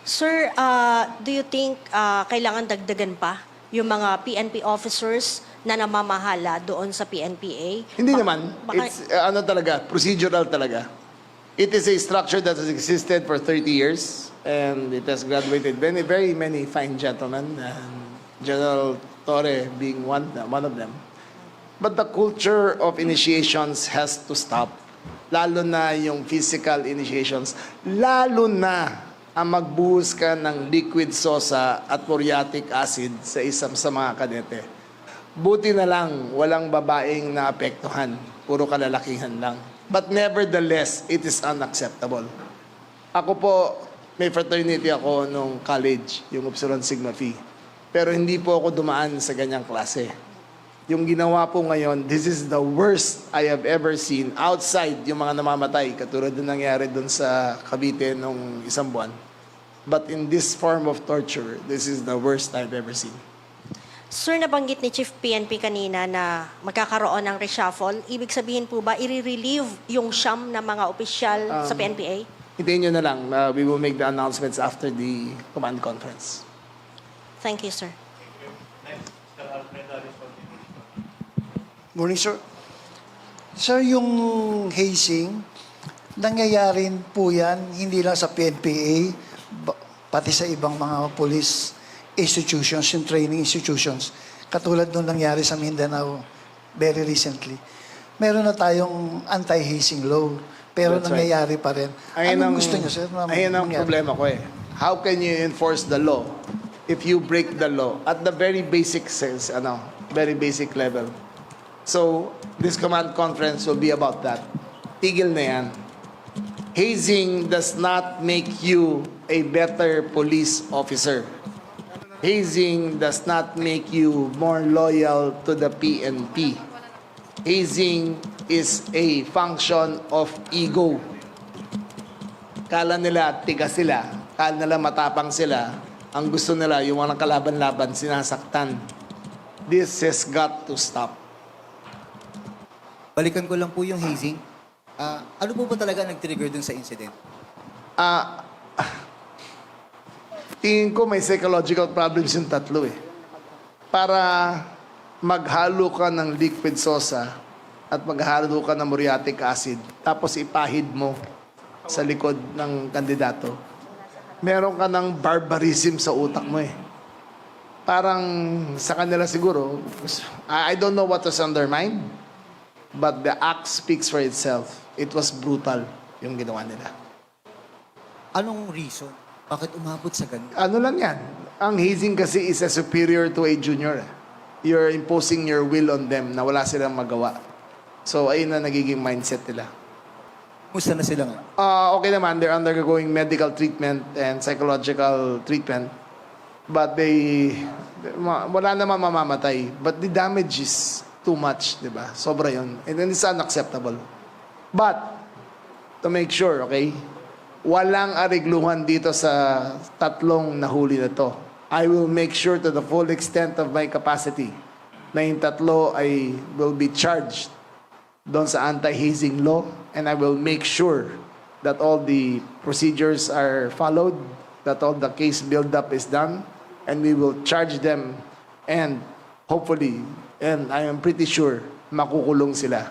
Sir, do you think kailangan dagdagan pa yung mga PNP officers na namamahala doon sa PNPA? Hindi naman. baka- It's ano talaga, procedural talaga. It is a structure that has existed for 30 years and it has graduated very many fine gentlemen, and General Torre being one of them. But the culture of initiations has to stop. Lalo na yung physical initiations. Lalo na ang magbuhos ka ng liquid sosa at muriatic acid sa isang sa mga kadete. Buti na lang walang babaeng naapektuhan. Puro kalalakihan lang. But nevertheless, it is unacceptable. Ako po, may fraternity ako nung college, yung Upsilon Sigma Phi. Pero hindi po ako dumaan sa ganyang klase. Yung ginawa po ngayon, this is the worst I have ever seen outside yung mga namamatay, katulad ng nangyari dun sa Cavite nung isang buwan. But in this form of torture, this is the worst I've ever seen. Sir, nabanggit ni Chief PNP kanina na magkakaroon ng reshuffle. Ibig sabihin po ba, i-relieve yung siyam na mga opisyal sa PNPA? Hintayin nyo na lang. We will make the announcements after the command conference. Thank you, sir. Morning, sir. Sir, yung hazing, nangyayari po yan, hindi lang sa PNPA, pati sa ibang mga police institutions, yung training institutions. Katulad nung nangyari sa Mindanao very recently. Meron na tayong anti-hazing law, pero That's right. nangyayari pa rin. Anong gusto niyo, sir? Ayun ang problema ko eh. How can you enforce the law if you break the law at the very basic sense, very basic level? So, this command conference will be about that. Tigil na yan. Hazing does not make you a better police officer. Hazing does not make you more loyal to the PNP. Hazing is a function of ego. Kala nila tiga sila, kala nila matapang sila, ang gusto nila yung mga kalaban-laban sinasaktan. This has got to stop. Balikan ko lang po yung hazing. Ano po ba talaga nag-trigger dun sa incident? Tingin ko may psychological problems yung tatlo eh. Para maghalo ka ng liquid sosa at maghalo ka ng muriatic acid, tapos ipahid mo sa likod ng kandidato, meron ka ng barbarism sa utak mo eh. Parang sa kanila siguro, I don't know what was on their mind, but the act speaks for itself. It was brutal yung ginawa nila. Anong reason? Bakit umabot sa ganun? Ano lang yan? Ang hazing kasi is a superior to a junior. You're imposing your will on them na wala silang magawa. So, ayun na nagiging mindset nila. Musta na sila nga? Okay naman, they're undergoing medical treatment and psychological treatment. But wala naman mamamatay. But the damage is too much, di ba? Sobra yun. And then it's unacceptable. But, to make sure, okay, walang arigluhan dito sa tatlong nahuli na to. I will make sure to the full extent of my capacity na yung tatlo ay will be charged doon sa anti-hazing law, and I will make sure that all the procedures are followed, that all the case build-up is done, and we will charge them, and hopefully, and I am pretty sure, makukulong sila.